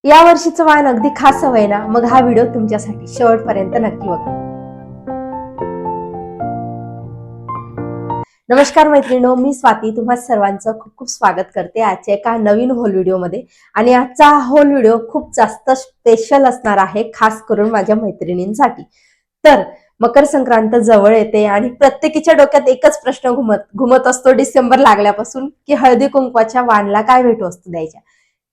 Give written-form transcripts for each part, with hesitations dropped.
या वर्षीचं वाण अगदी खास हवंय ना, मग हा व्हिडिओ तुमच्यासाठी शेवटपर्यंत नक्की बघा. नमस्कार मैत्रिणींनो, मी स्वाती तुम्हा सर्वांचं खूप खूप स्वागत करते आजच्या एका नवीन होल व्हिडिओमध्ये. आणि आजचा होल व्हिडिओ खूप जास्त स्पेशल असणार आहे, खास करून माझ्या मैत्रिणींसाठी. तर मकर संक्रांत जवळ येते आणि प्रत्येकीच्या डोक्यात एकच प्रश्न घुमत असतो डिसेंबर लागल्यापासून, की हळदी कुंकवाच्या वाणला काय भेटवस्तू द्यायच्या.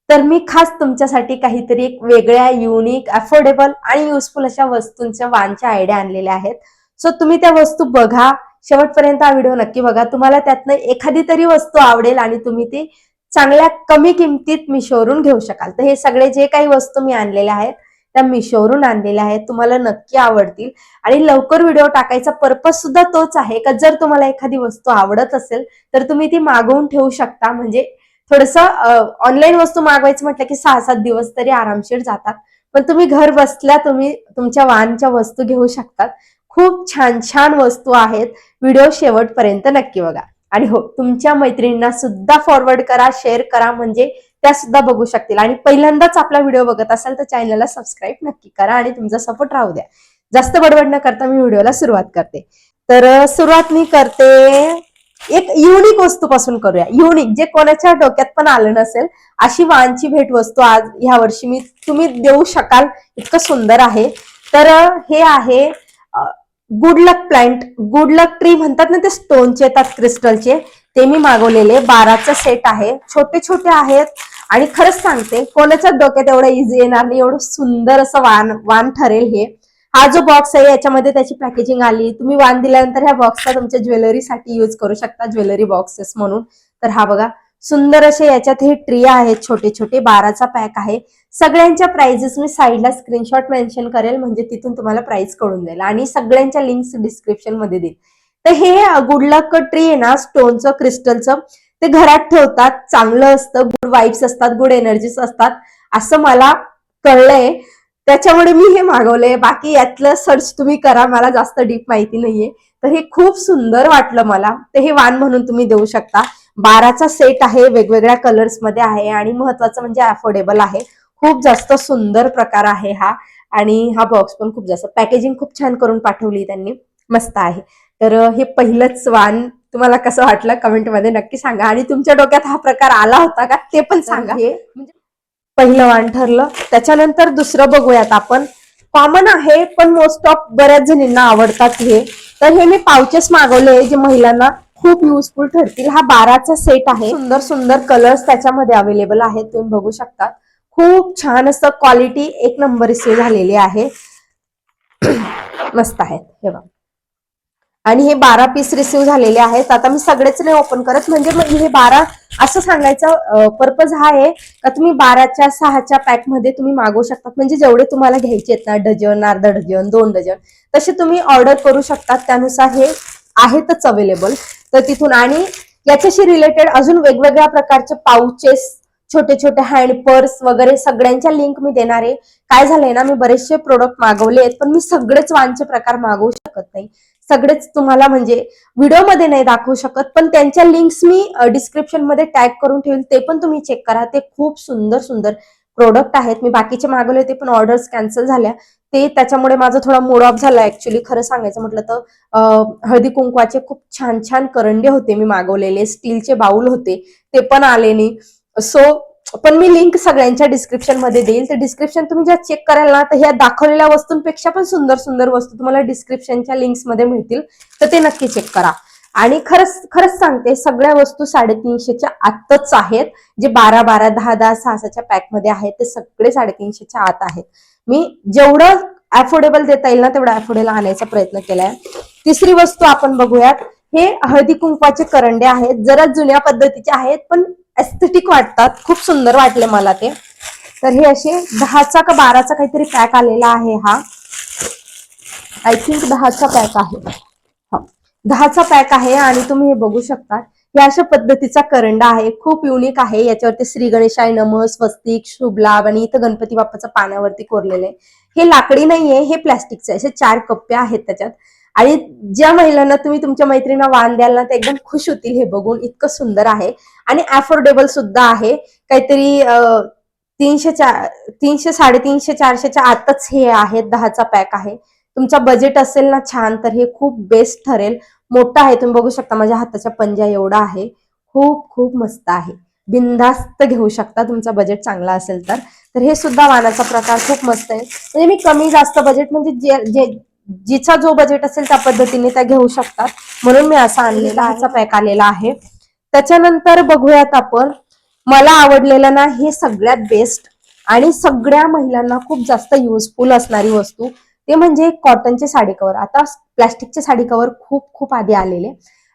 तर मी खास तुमच्यासाठी काहीतरी एक वेगळ्या, युनिक, अफोर्डेबल आणि युजफुल अशा वस्तूंच्या वाणच्या आयडिया आणलेल्या आहेत. सो तुम्ही त्या वस्तू बघा, शेवटपर्यंत हा व्हिडिओ नक्की बघा. तुम्हाला त्यातनं एखादी तरी वस्तू आवडेल आणि तुम्ही ती चांगल्या कमी किमतीत मिशोवरून घेऊ शकाल. तर हे सगळे जे काही वस्तू मी आणलेल्या आहेत त्या मिशोवरून आणलेल्या आहेत, तुम्हाला नक्की आवडतील. आणि लवकर व्हिडिओ टाकायचा पर्पज सुद्धा तोच आहे का जर तुम्हाला एखादी वस्तू आवडत असेल तर तुम्ही ती मागवून ठेवू शकता. म्हणजे थोडंसं ऑनलाईन वस्तू मागवायचं म्हटलं की 6-7 दिवस तरी आरामशीर जातात, पण तुम्ही घर बसल्या तुम्ही तुमच्या वाणच्या वस्तू घेऊ शकतात. खूप छान छान वस्तू आहेत, व्हिडिओ शेवटपर्यंत नक्की बघा. आणि हो, तुमच्या मैत्रिणींना सुद्धा फॉरवर्ड करा, शेअर करा, म्हणजे त्या सुद्धा बघू शकतील. आणि पहिल्यांदाच आपला व्हिडिओ बघत असाल तर चॅनलला सबस्क्राईब नक्की करा आणि तुमचा सपोर्ट राहू द्या. जास्त बडबड न करता मी व्हिडिओला सुरुवात करते. तर सुरुवात मी करते एक युनिक वस्तूपासून करूया. युनिक, जे कोणाच्या डोक्यात पण आलं नसेल अशी वाणची भेट वस्तू आज ह्या वर्षी तुम्ही देऊ शकाल, इतकं सुंदर आहे. तर हे आहे गुड लक प्लांट, गुड लक ट्री म्हणतात ना, ते स्टोनचे येतात, क्रिस्टलचे. ते मी मागवलेले 12चा सेट आहे. छोटे छोटे आहेत आणि खरंच सांगते कोणाच्या डोक्यात एवढं इझी येणार नाही, एवढं सुंदर असं वाण ठरेल हे. हा जो बॉक्स आहे याच्यामध्ये त्याची पॅकेजिंग आली. तुम्ही वाण दिल्यानंतर ह्या बॉक्सला तुमच्या ज्वेलरीसाठी यूज करू शकता, ज्वेलरी बॉक्सेस म्हणून. तर हा बघा, सुंदर असे याच्यात हे ट्री आहेत छोटे छोटे. 12चा पॅक आहे. सगळ्यांच्या प्राइजेस मी साईडला स्क्रीनशॉट मेन्शन करेल, म्हणजे तिथून तुम्हाला प्राइस कळून जाईल आणि सगळ्यांच्या लिंक्स डिस्क्रिप्शन मध्ये देईल. तर हे गुड लक ट्री आहे ना, स्टोनचं, क्रिस्टलचं, ते घरात ठेवतात, चांगलं असतं, गुड वाईब्स असतात, गुड एनर्जीज असतात असं मला कळलंय. त्याच्यामुळे मी हे मागवलंय. बाकी यातलं सर्च तुम्ही करा, मला जास्त डीप माहिती नाहीये. तर हे खूप सुंदर वाटलं मला, तर हे वाण म्हणून तुम्ही देऊ शकता. 12चा सेट आहे, वेगवेगळ्या कलर्स मध्ये आहे आणि महत्वाचं म्हणजे अफोर्डेबल आहे. खूप जास्त सुंदर प्रकार आहे हा. आणि हा बॉक्स पण खूप जास्त, पॅकेजिंग खूप छान करून पाठवली त्यांनी, मस्त आहे. तर हे पहिलंच वाण तुम्हाला कसं वाटलं कमेंटमध्ये नक्की सांगा. आणि तुमच्या डोक्यात हा प्रकार आला होता का ते पण सांगा. हे म्हणजे पहिलं वाण ठरलं. त्याच्यानंतर दुसरं बघूयात आपण. कॉमन आहे पण मोस्ट ऑफ बऱ्याच जणींना आवडतात हे. तर हे मी पाउचेस मागवले जे महिलांना खूप युजफुल ठरतील. हा 12चा सेट आहे. सुंदर सुंदर कलर्स त्याच्यामध्ये अवेलेबल आहेत, तुम्ही बघू शकता. खूप छान असं क्वालिटी एक नंबर रिसीव्ह झालेली आहे. मस्त आहेत हे बघा. आणि हे 12 पीस रिसीव्ह झालेले आहेत. आता मी सगळेच नाही ओपन करत, म्हणजे हे 12 असं सांगायचं पर्पज हा आहे का तुम्ही 12च्या 6च्या पॅक मध्ये तुम्ही मागवू शकता. म्हणजे जेवढे तुम्हाला घ्यायचे आहेत ना, डझन, अर्धा डझन, 2 डझन, तसे तुम्ही ऑर्डर करू शकता. त्यानुसार हे आहेतच अवेलेबल. तर तिथून आणि याच्याशी रिलेटेड अजून वेगवेगळ्या प्रकारचे पाउचेस, छोटे छोटे हँड पर्स वगैरे सगळ्यांच्या लिंक मी देणार आहे. काय झालंय ना, मी बरेचसे प्रोडक्ट मागवले आहेत पण मी सगळेच वाणचे प्रकार मागवू शकत नाही. सगळेच तुम्हाला म्हणजे व्हिडिओमध्ये नाही दाखवू शकत, पण त्यांच्या लिंक्स मी डिस्क्रिप्शन मध्ये टॅग करून ठेवेल, ते पण तुम्ही चेक करा. ते खूप सुंदर सुंदर प्रोडक्ट आहेत. मी बाकीचे मागवले होते पण ऑर्डर्स कॅन्सल झाल्या, ते त्याच्यामुळे माझा थोडा मूड ऑफ झाला ऍक्च्युली. खरं सांगायचं म्हटलं तर हळदी कुंकवाचे खूप छान छान करंडे होते मी मागवलेले, स्टीलचे बाउल होते, ते पण आले नाही. सो पण मी लिंक सगळ्यांच्या डिस्क्रिप्शन मध्ये देईल. तर डिस्क्रिप्शन तुम्ही ज्या चेक कराल ना, तर ह्या दाखवलेल्या वस्तूंपेक्षा पण सुंदर सुंदर वस्तू तुम्हाला डिस्क्रिप्शनच्या लिंक्स मध्ये मिळतील, तर ते नक्की चेक करा. आणि खरंच सांगते, सगळ्या वस्तू 350च्या आतच आहेत. जे 12-12, 10-10, 6-6च्या पॅक मध्ये आहेत ते सगळे 350च्या आत आहेत. मी जेवढं अफोर्डेबल देता येईल ना तेवढं अफोर्डेबल आणायचा प्रयत्न केलाय. तिसरी वस्तू आपण बघूयात. हे हळदी कुंकवाचे करंडे आहेत, जरा जुन्या पद्धतीचे आहेत पण एस्थेटिक वाटतात, खूप सुंदर वाटले मला ते. तर हे असे 10चा का 12चा काहीतरी पॅक आलेला आहे. हा आय थिंक 10चा पॅक आहे. 10चा पॅक आहे आणि तुम्ही हे बघू शकता. हे अशा पद्धतीचा करंडा आहे, खूप युनिक आहे. याच्यावरती श्री गणेशाय नमः, स्वस्तिक, शुभ लाभ आणि इथं गणपती बाप्पाचं पाण्यावरती कोरलेलं आहे. हे लाकडी नाहीये, हे प्लॅस्टिकचं आहे. असे 4 कप्पे आहेत त्याच्यात. आणि ज्या महिलांना तुम्ही तुमच्या मैत्रिणींना वाण द्याल ना, ते एकदम खुश होतील हे बघून, इतकं सुंदर आहे. आणि अफोर्डेबल सुद्धा आहे. काहीतरी 300 300 350 400च्या आतच हे आहेत. 10चा पॅक आहे. तुमचा बजेट असेल ना छान तर हे खूप बेस्ट ठरेल. मोठा आहे, तुम्ही बघू शकता माझ्या हाताच्या पंजा एवढा आहे. खूप खूप मस्त आहे. बिनधास्त घेऊ शकता तुमचा बजेट चांगला असेल तर हे सुद्धा वाणाचा प्रकार खूप मस्त आहे. म्हणजे मी कमी जास्त बजेट म्हणजे जे जिचा जो बजेट असेल त्या पद्धतीने त्या घेऊ शकतात, म्हणून मी असा आणलेला ह्याचा पॅक आलेला आहे. त्याच्यानंतर बघूयात आपण, मला आवडलेलं ना हे सगळ्यात बेस्ट आणि सगळ्या महिलांना खूप जास्त युजफुल असणारी वस्तू ते म्हणजे कॉटनचे साडी कव्हर. आता प्लास्टिकचे साडी कव्हर खूप खूप आधी आलेले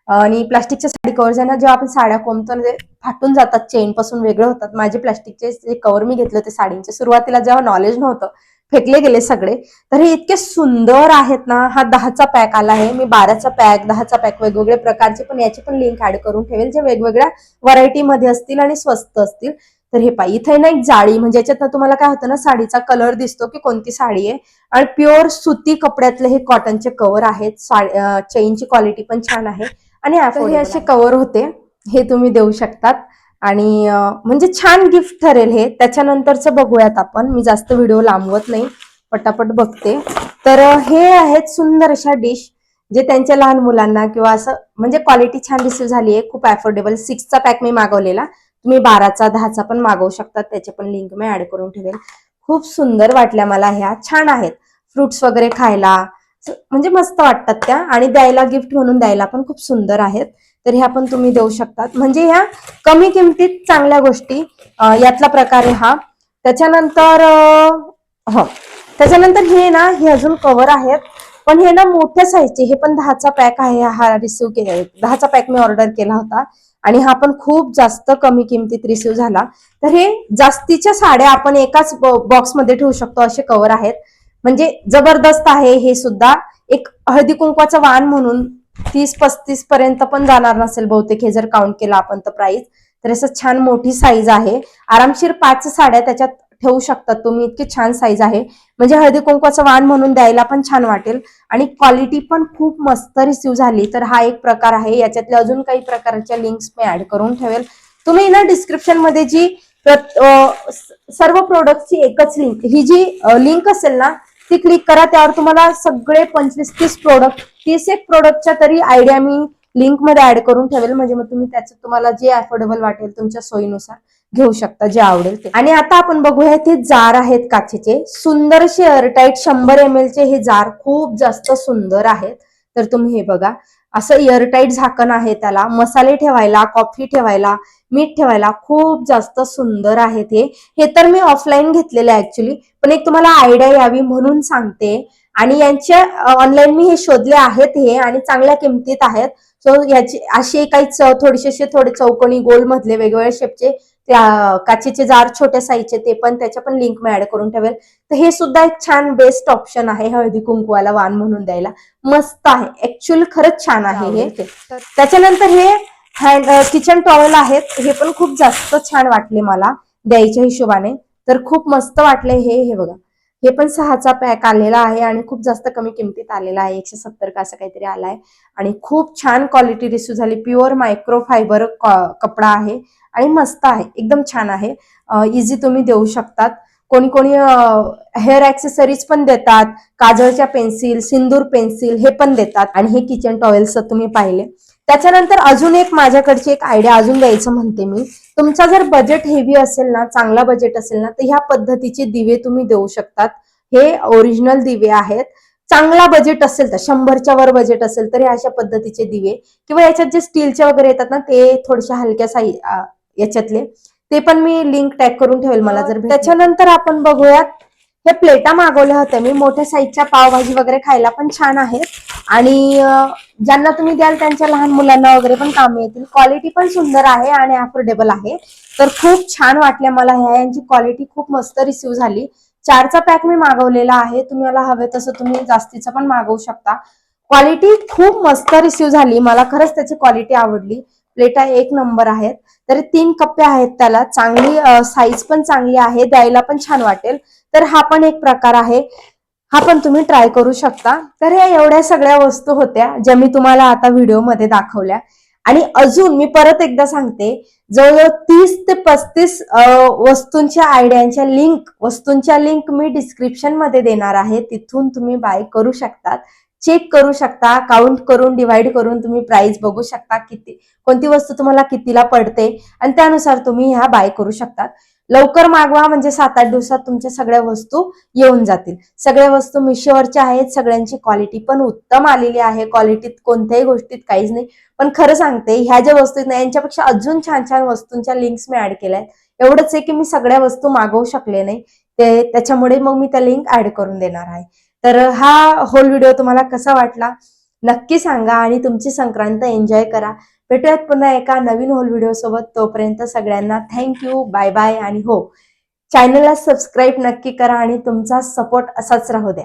आणि प्लास्टिकच्या साडी कव्हर ना जेव्हा आपण साड्या कोंबतो ना ते फाटून जातात, चेन पासून वेगळे होतात. माझे प्लास्टिकचे जे कव्हर मी घेतले होते साडींचे सुरुवातीला जेव्हा नॉलेज नव्हतं, फेकले गेले सगळे, तर हे इतके सुंदर आहेत ना. हा 10चा पॅक आला आहे. मी 12चा पॅक 10चा पॅक वेगवेगळे प्रकारचे पण याची पण लिंक ऍड करून ठेवेल, जे वेगवेगळ्या व्हरायटी मध्ये असतील आणि स्वस्त असतील. तर हे पाहिजे इथे ना एक जाळी, म्हणजे याच्यात तुम्हाला काय होतं ना साडीचा कलर दिसतो की कोणती साडी आहे. आणि प्युअर सुती कपड्यातले हे कॉटनचे कव्हर आहेत. चेनची क्वालिटी पण छान आहे आणि हे असे कव्हर होते, हे तुम्ही देऊ शकतात आणि म्हणजे छान गिफ्ट ठरेल हे. त्याच्यानंतरचं बघूयात आपण, मी जास्त व्हिडिओ लांबवत नाही, पटापट बघते. तर हे आहेत सुंदर अशा डिश, जे त्यांच्या लहान मुलांना किंवा असं म्हणजे क्वालिटी छान रिसीव्ह झाली आहे. खूप अफोर्डेबल. 6चा पॅक मी मागवलेला, तुम्ही 12चा 10चा पण मागवू शकतात, त्याचे पण लिंक मी ऍड करून ठेवेल. खूप सुंदर वाटल्या मला ह्या, छान आहेत. फ्रुट्स वगैरे खायला म्हणजे मस्त वाटतात त्या आणि द्यायला गिफ्ट म्हणून द्यायला पण खूप सुंदर आहेत. तर ह्या पण तुम्ही देऊ शकतात. म्हणजे ह्या कमी किमतीत चांगल्या गोष्टी यातला प्रकार आहे हा. त्याच्यानंतर त्याच्यानंतर हे ना हे अजून कव्हर आहेत, पण हे ना मोठ्या साईजचे, हे पण 10चा पॅक आहे. हा रिसिव्ह केला 10चा पॅक मी ऑर्डर केला होता आणि हा पण खूप जास्त कमी किमतीत रिसिव्ह झाला. तर हे जास्तीच्या साड्या आपण एकाच बॉक्समध्ये ठेवू शकतो असे कव्हर आहेत. म्हणजे जबरदस्त आहे हे सुद्धा. एक हळदी कुंकवाचं वाण म्हणून 30-35 पर्यंत पण जाणार नसेल बहुतेक, हे जर काउंट केलं आपण तर प्राइस. तर असं छान मोठी साईज आहे. आरामशीर 5 साड्या त्याच्यात ठेवू शकतात तुम्ही, इतकी छान साईज आहे. म्हणजे हळदी कुंकवाचं वाण म्हणून द्यायला पण छान वाटेल आणि क्वालिटी पण खूप मस्त रिसीव्ह झाली. तर हा एक प्रकार आहे. याच्यातल्या अजून काही प्रकारच्या लिंक्स मी ऍड करून ठेवेल. तुम्ही ना डिस्क्रिप्शन मध्ये जी सर्व प्रोडक्टची एकच लिंक, ही जी लिंक असेल ना ती क्लिक करा, त्यावर तुम्हाला सगळे 25-30 प्रोडक्ट, 31 प्रोडक्टच्या तरी आयडिया मी लिंक मध्ये ऍड करून ठेवेल. म्हणजे मग तुम्ही त्याचं तुम्हाला जे अफोर्डेबल वाटेल तुमच्या सोयीनुसार घेऊ शकता, जे आवडेल ते. आणि आता आपण बघूया ते जार आहेत काचेचे, सुंदरशे एअरटाईट 100 ml चे हे जार खूप जास्त सुंदर आहेत. तर तुम्ही हे बघा, असं एअरटाईट झाकण आहे त्याला. मसाले ठेवायला, कॉफी ठेवायला, मीठ ठेवायला खूप जास्त सुंदर आहेत हे तर मी ऑफलाईन घेतलेले ऍक्च्युली, पण एक तुम्हाला आयडिया यावी म्हणून सांगते. आणि यांचे ऑनलाईन मी हे शोधले आहेत हे, आणि चांगल्या किमतीत आहेत. सो याची असे काही थोडेसे थोडे चौकोनी गोल मधले वेगवेगळ्या शेपचे काचेचे जार छोट्या साईजचे, ते पण त्याच्या पण लिंक मी ऍड करून ठेवेल. तर हे सुद्धा एक छान बेस्ट ऑप्शन आहे हळदी कुंकवाला वाण म्हणून द्यायला. मस्त आहे ऍक्च्युअली, खरंच छान आहे हे. त्याच्यानंतर हे हँड किचन टॉवेल आहेत, हे पण खूप जास्त छान वाटले मला द्यायच्या हिशोबाने. तर खूप मस्त वाटले हे बघा. हे पण 6चा पॅक आलेला आहे आणि खूप जास्त कमी किमतीत आलेला आहे. 170 का असं काहीतरी आलाय आणि खूप छान क्वालिटी रिसीव्ह झाली. प्युअर मायक्रो फायबर कपडा आहे आणि मस्त आहे, एकदम छान आहे. इझी तुम्ही देऊ शकतात. कोणी कोणी हेअर ऍक्सेसरीज पण देतात, काजळच्या पेन्सिल, सिंदूर पेन्सिल हे पण देतात. आणि हे किचन टॉवेल्स तुम्ही पाहिले. त्याच्यानंतर अजून एक माझ्याकडची एक आयडिया अजून द्यायचं म्हणते मी. तुमचा जर बजेट हेवी असेल ना, चांगला बजेट असेल ना, तर ह्या पद्धतीचे दिवे तुम्ही देऊ शकतात. हे ओरिजिनल दिवे आहेत. चांगला बजेट असेल तर 100च्या वर बजेट असेल तर हे अशा पद्धतीचे दिवे, किंवा याच्यात जे स्टीलचे वगैरे येतात ना ते थोडेसे हलक्या साईज याच्यातले, ते पण मी लिंक टॅग करून ठेवेल मला जर. त्याच्यानंतर आपण बघूयात, हे प्लेटा मागवल्या होत्या मी, मोठ्या साईजच्या पावभाजी वगैरे खायला पण छान आहेत आणि ज्यांना तुम्ही द्याल त्यांच्या लहान मुलांना वगैरे पण कामी येतील. क्वालिटी पण सुंदर आहे आणि अफोर्डेबल आहे. तर खूप छान वाटल्या मला ह्या, यांची क्वालिटी खूप मस्त रिसीव्ह झाली. 4चा पॅक मी मागवलेला आहे. तुम्हाला हवे तसं तुम्ही जास्तीचं पण मागवू शकता. क्वालिटी खूप मस्त रिसीव्ह झाली मला, खरंच त्याची क्वालिटी आवडली. प्लेटा एक नंबर आहेत. तर 3 कप्पे आहेत त्याला, चांगली साईज पण चांगली आहे, द्यायला पण छान वाटेल. तर हा पण एक प्रकार आहे, हा पण तुम्ही ट्राय करू शकता. तर या एवढ्या सगळ्या वस्तू होत्या ज्या मी तुम्हाला आता व्हिडिओमध्ये दाखवल्या. आणि अजून मी परत एकदा सांगते, जवळजवळ 30 ते 35 वस्तूंच्या आयडियांच्या वस्तूंच्या लिंक मी डिस्क्रिप्शन मध्ये देणार आहे. तिथून तुम्ही बाय करू शकतात, चेक करू शकता, काउंट करून डिवाइड करून तुम्ही प्राइस बघू शकता, कोणती वस्तू तुम्हाला कितीला पडते आणि त्यानुसार तुम्ही ह्या बाय करू शकतात. लवकर मागवा, म्हणजे 7-8 दिवसात तुमच्या सगळ्या वस्तू येऊन जातील. सगळ्या वस्तू मिशोवरच्या आहेत, सगळ्यांची क्वालिटी पण उत्तम आलेली आहे. क्वालिटीत कोणत्याही गोष्टीत काहीच नाही. पण खरं सांगते, ह्या ज्या वस्तू आहेत ना, यांच्यापेक्षा अजून छान छान वस्तूंच्या लिंक्स मी ऍड केल्या आहेत. एवढंच आहे की मी सगळ्या वस्तू मागवू शकले नाही, त्याच्यामुळे मग मी त्या लिंक ऍड करून देणार आहे. तर हा होल व्हिडिओ तुम्हाला कसा वाटला नक्की सांगा आणि तुमची संक्रांत एन्जॉय करा. भेटूयात पुन्हा एका नवीन होल व्हिडिओ सोबत. तोपर्यंत सगळ्यांना थँक्यू, बाय बाय. आणि हो, चॅनलला सबस्क्राईब नक्की करा आणि तुमचा सपोर्ट असाच राहू द्या.